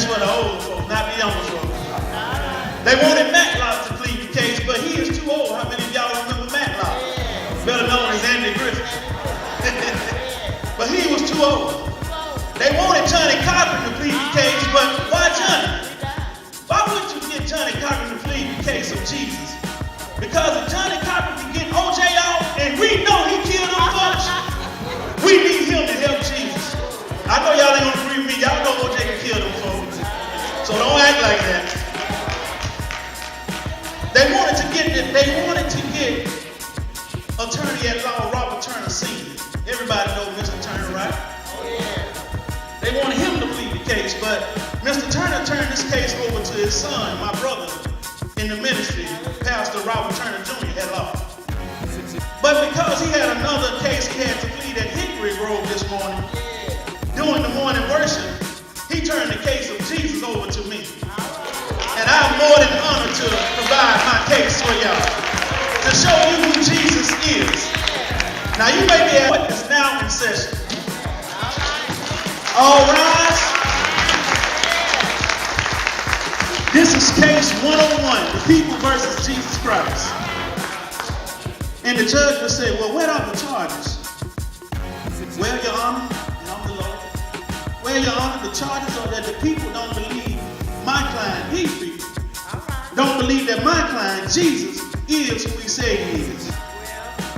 That's for the old folks, not the young folks. They wanted Matlock to plead the case, but he is too old. How many of y'all remember Matlock? Better known as Andy Griffith. But he was too old. They wanted Johnny Cochran to plead the case, but why Johnny? Why would you get Johnny Cochran to plead the case of Jesus? Because if Johnny Cochran can get OJ out, and we know he killed them folks, we need him to help Jesus. I know y'all ain't gonna agree with me. Y'all know OJ can kill them folks. So don't act like that. They wanted to get attorney at law Robert Turner Sr. Everybody knows Mr. Turner, right? Oh yeah. They wanted him to plead the case, but Mr. Turner turned this case over to his son, my brother, in the ministry, Pastor Robert Turner Jr. at law. But because he had another case he had to plead at Hickory Grove this morning, during the morning worship, he turned the case of Jesus over to me. And I'm more than honored to provide my case for y'all, to show you who Jesus is. Now you may be at what is now in session. All rise. This is case 101, the people versus Jesus Christ. And the judge will say, well, what are the charges? Well, Your Honor, and I'm the Lord. Well, Your Honor, the charges are that the people don't believe my client, these people, don't believe that my client, Jesus, is who he said he is.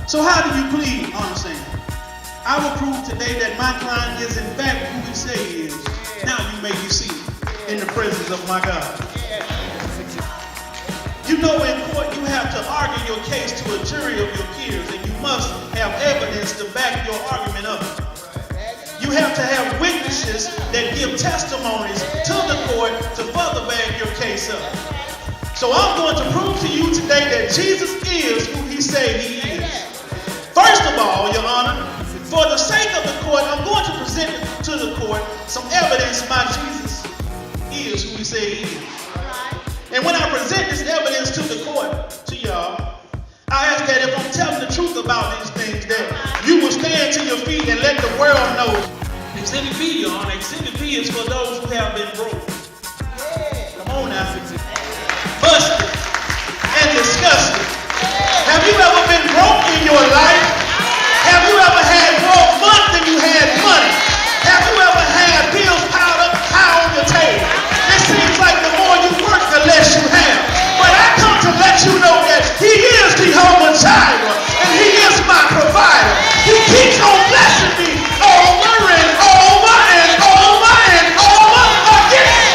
So how do you plead, understand? I will prove today that my client is in fact who he said he is. Now you may be seated in the presence of my God. You know, in court you have to argue your case to a jury of your peers, and you must have evidence to back your argument up. You have to have witnesses that give testimonies to the court to further back your case up. So I'm going to prove to you today that Jesus is who he said he is. First of all, Your Honor, for the sake of the court, I'm going to present to the court some evidence my Jesus is who he said he is. And when I present this evidence to the court, to y'all, I ask that if I'm telling the truth about these things, that you will stand to your feet and let the world know. Exhibit B, Your Honor. Exhibit B is for those who have been broke. Come on now. Busted and disgusted. Have you ever been broke in your life? Have you ever had more month than you had money? Have you ever had bills piled up high on your table? It seems like the more you work, the less you have. But I come to let you know that he is Jehovah Jireh, and he is my provider. He keeps on blessing me over and over and over and over again.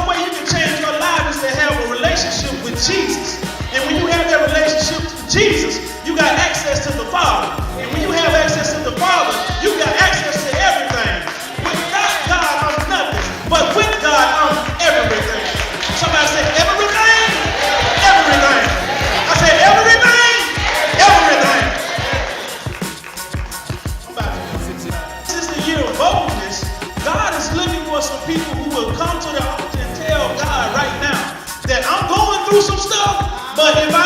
The way you can change your life is to have a relationship with Jesus. And when you have that relationship with Jesus, you got access to the Father. And when you have access to the Father, you got access to everything. Without God, I'm nothing. But with God, I'm everything. Somebody say, everything? Everything. I said, everything? Everything. This is the year of boldness. God is looking for some people who will come to the altar and tell God right now that I'm going through some stuff, but if I